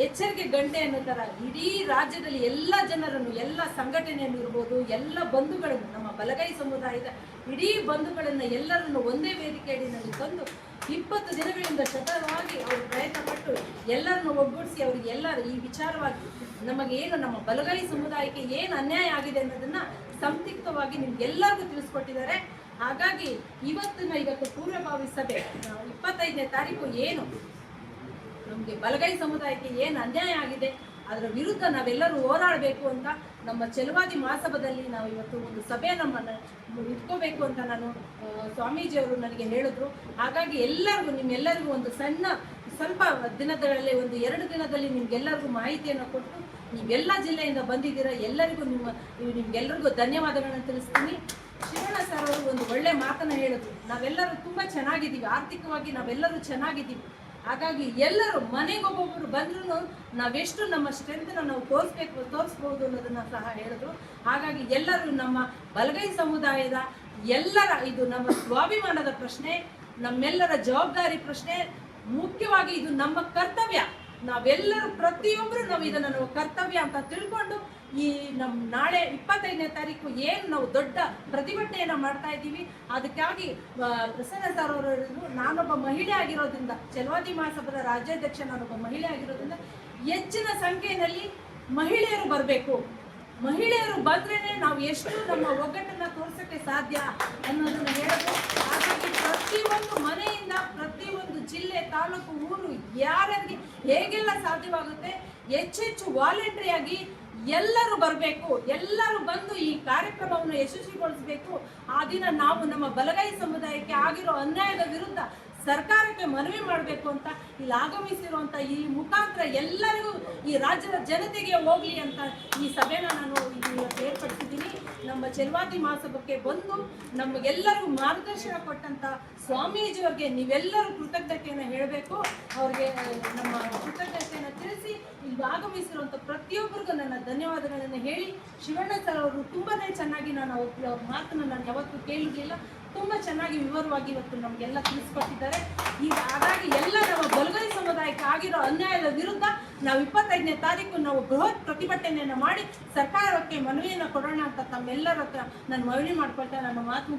ಎಚ್ಚರಿಕೆ ಗಂಟೆ ಅನ್ನೋ ಥರ ಇಡೀ ರಾಜ್ಯದಲ್ಲಿ ಎಲ್ಲ ಜನರನ್ನು, ಎಲ್ಲ ಸಂಘಟನೆಯನ್ನು ಇರ್ಬೋದು, ಎಲ್ಲ ಬಂಧುಗಳನ್ನು, ನಮ್ಮ ಬಲಗೈ ಸಮುದಾಯದ ಇಡೀ ಬಂಧುಗಳನ್ನು ಎಲ್ಲರನ್ನು ಒಂದೇ ವೇದಿಕೆಯಡಿನಲ್ಲಿ ತಂದು 20 ದಿನಗಳಿಂದ ಸತತವಾಗಿ ಅವರು ಪ್ರಯತ್ನ ಪಟ್ಟು ಎಲ್ಲರನ್ನು ಒಗ್ಗೂಡಿಸಿ ಅವರಿಗೆ ಎಲ್ಲರೂ ಈ ವಿಚಾರವಾಗಿ ನಮಗೆ ಏನು, ನಮ್ಮ ಬಲಗೈ ಸಮುದಾಯಕ್ಕೆ ಏನು ಅನ್ಯಾಯ ಆಗಿದೆ ಅನ್ನೋದನ್ನು ಸಂಕ್ಷಿಪ್ತವಾಗಿ ನಿಮ್ಗೆಲ್ಲರಿಗೂ ತಿಳಿಸ್ಕೊಟ್ಟಿದ್ದಾರೆ. ಹಾಗಾಗಿ ಇವತ್ತು ಪೂರ್ವಭಾವಿ ಸಭೆ 25ನೇ ತಾರೀಕು ಏನು ನಮಗೆ ಬಲಗೈ ಸಮುದಾಯಕ್ಕೆ ಏನು ಅನ್ಯಾಯ ಆಗಿದೆ ಅದರ ವಿರುದ್ಧ ನಾವೆಲ್ಲರೂ ಹೋರಾಡಬೇಕು ಅಂತ ನಮ್ಮ ಛಲವಾದಿ ಮಹಾಸಭಾದಲ್ಲಿ ನಾವು ಇವತ್ತು ಒಂದು ಸಭೆ ನಮ್ಮನ್ನು ಇಟ್ಕೋಬೇಕು ಅಂತ ನಾನು ಸ್ವಾಮೀಜಿಯವರು ನನಗೆ ಹೇಳಿದ್ರು. ಹಾಗಾಗಿ ನಿಮ್ಮೆಲ್ಲರಿಗೂ ಒಂದು ಸ್ವಲ್ಪ ದಿನಗಳಲ್ಲಿ, ಒಂದು 2 ದಿನದಲ್ಲಿ ನಿಮ್ಗೆಲ್ಲರಿಗೂ ಮಾಹಿತಿಯನ್ನು ಕೊಟ್ಟು, ನೀವೆಲ್ಲ ಜಿಲ್ಲೆಯಿಂದ ಬಂದಿದ್ದೀರಾ, ನಿಮ್ಗೆಲ್ಲರಿಗೂ ಧನ್ಯವಾದಗಳನ್ನು ತಿಳಿಸ್ತೀನಿ. ಶಿವಣ್ಣ ಸರ್ ಅವರು ಒಂದು ಒಳ್ಳೆ ಮಾತನ್ನು ಹೇಳಿದ್ರು, ನಾವೆಲ್ಲರೂ ತುಂಬ ಚೆನ್ನಾಗಿದ್ದೀವಿ, ಆರ್ಥಿಕವಾಗಿ ನಾವೆಲ್ಲರೂ ಚೆನ್ನಾಗಿದ್ದೀವಿ. ಹಾಗಾಗಿ ಎಲ್ಲರೂ ಮನೆಗೊಬ್ಬೊಬ್ಬರು ಬಂದ್ರೂ ನಾವೆಷ್ಟು ನಮ್ಮ ಸ್ಟ್ರೆಂತ್ನ ನಾವು ತೋರಿಸ್ಬೋದು ಅನ್ನೋದನ್ನು ಸಹ ಹೇಳಿದ್ರು. ಹಾಗಾಗಿ ಎಲ್ಲರೂ ನಮ್ಮ ಬಲಗೈ ಸಮುದಾಯದ ಇದು ನಮ್ಮ ಸ್ವಾಭಿಮಾನದ ಪ್ರಶ್ನೆ, ನಮ್ಮೆಲ್ಲರ ಜವಾಬ್ದಾರಿ ಪ್ರಶ್ನೆ, ಮುಖ್ಯವಾಗಿ ಇದು ನಮ್ಮ ಕರ್ತವ್ಯ. ನಾವೆಲ್ಲರೂ ಪ್ರತಿಯೊಬ್ಬರು ನಾವು ಇದನ್ನು ಕರ್ತವ್ಯ ಅಂತ ತಿಳ್ಕೊಂಡು ನಾಳೆ 25ನೇ ತಾರೀಕು ಏನು ನಾವು ದೊಡ್ಡ ಪ್ರತಿಭಟನೆಯನ್ನು ಮಾಡ್ತಾ ಇದ್ದೀವಿ. ಅದಕ್ಕಾಗಿ ಪ್ರಸನ್ನ ಸರ್ ಅವರು ಹೇಳಿದ್ರು, ನಾನೊಬ್ಬ ಮಹಿಳೆ ಆಗಿರೋದ್ರಿಂದ, ಛಲವಾದಿ ಮಹಾಸಭಾದ ರಾಜ್ಯಾಧ್ಯಕ್ಷ ನಾನೊಬ್ಬ ಮಹಿಳೆ ಆಗಿರೋದ್ರಿಂದ ಹೆಚ್ಚಿನ ಸಂಖ್ಯೆಯಲ್ಲಿ ಮಹಿಳೆಯರು ಬರಬೇಕು. ಮಹಿಳೆಯರು ಬಂದ್ರೇ ನಾವು ಎಷ್ಟು ನಮ್ಮ ಒಗ್ಗಟ್ಟನ್ನು ತೋರಿಸೋಕ್ಕೆ ಸಾಧ್ಯ ಅನ್ನೋದನ್ನು ಹೇಳಿದ್ರು. ಹಾಗಾಗಿ ಪ್ರತಿಯೊಂದು ಮನೆಯಿಂದ, ಪ್ರತಿಯೊಂದು ಜಿಲ್ಲೆ, ತಾಲೂಕು, ಊರು ಯಾರಿಗೆ ಹೇಗೆಲ್ಲ ಸಾಧ್ಯವಾಗುತ್ತೆ ಹೆಚ್ಚೆಚ್ಚು ವಾಲಂಟ್ರಿಯಾಗಿ ಎಲ್ಲರೂ ಬರಬೇಕು. ಎಲ್ಲರೂ ಬಂದು ಈ ಕಾರ್ಯಕ್ರಮವನ್ನು ಯಶಸ್ವಿಗೊಳಿಸಬೇಕು. ಆ ದಿನ ನಾವು ನಮ್ಮ ಬಲಗೈ ಸಮುದಾಯಕ್ಕೆ ಆಗಿರೋ ಅನ್ಯಾಯದ ವಿರುದ್ಧ ಸರ್ಕಾರಕ್ಕೆ ಮನವಿ ಮಾಡಬೇಕು ಅಂತ ಇಲ್ಲಿ ಆಗಮಿಸಿರುವಂಥ ಈ ಮುಖಾಂತರ ಎಲ್ಲರಿಗೂ, ಈ ರಾಜ್ಯದ ಜನತೆಗೆ ಹೋಗಲಿ ಅಂತ ಈ ಸಭೆನ ನಾನು ಏರ್ಪಡಿಸಿದ್ದೀನಿ. ನಮ್ಮ ಛಲವಾದಿ ಮಹಾಸಭಾಕ್ಕೆ ಬಂದು ನಮಗೆಲ್ಲರಿಗೂ ಮಾರ್ಗದರ್ಶನ ಕೊಟ್ಟಂಥ ಸ್ವಾಮೀಜಿಯವರಿಗೆ ನೀವೆಲ್ಲರೂ ಕೃತಜ್ಞತೆಯನ್ನು ಹೇಳಬೇಕು. ಅವ್ರಿಗೆ ನಮ್ಮ ಕೃತಜ್ಞತೆಯನ್ನು ತಿಳಿಸಿ ಇಲ್ಲಿ ಆಗಮಿಸಿರುವಂಥ ಪ್ರತಿಯೊಬ್ಬರಿಗೂ ನನ್ನ ಧನ್ಯವಾದಗಳನ್ನು ಹೇಳಿ, ಶಿವಣ್ಣ ಸರ್ ಅವರು ತುಂಬಾ ಚೆನ್ನಾಗಿ, ಅವ್ರ ಮಾತನ್ನು ನಾನು ಯಾವತ್ತೂ ಕೇಳಿರಲಿಲ್ಲ, ತುಂಬ ಚೆನ್ನಾಗಿ ವಿವರವಾಗಿ ಇವತ್ತು ನಮಗೆಲ್ಲ ತಿಳಿಸ್ಕೊಟ್ಟಿದ್ದಾರೆ. ಹಾಗಾಗಿ ಎಲ್ಲ ನಮ್ಮ ಬಲಗೈ ಸಮುದಾಯಕ್ಕೆ ಆಗಿರೋ ಅನ್ಯಾಯದ ವಿರುದ್ಧ ನಾವು 25ನೇ ತಾರೀಕು ನಾವು ಬೃಹತ್ ಪ್ರತಿಭಟನೆಯನ್ನು ಮಾಡಿ ಸರ್ಕಾರಕ್ಕೆ ಮನವಿಯನ್ನು ಕೊಡೋಣ ಅಂತ ತಮ್ಮೆಲ್ಲರ ಹತ್ರ ನಾನು ಮನವಿ ಮಾಡ್ಕೊಳ್ತಾ ನನ್ನ ಮಾತು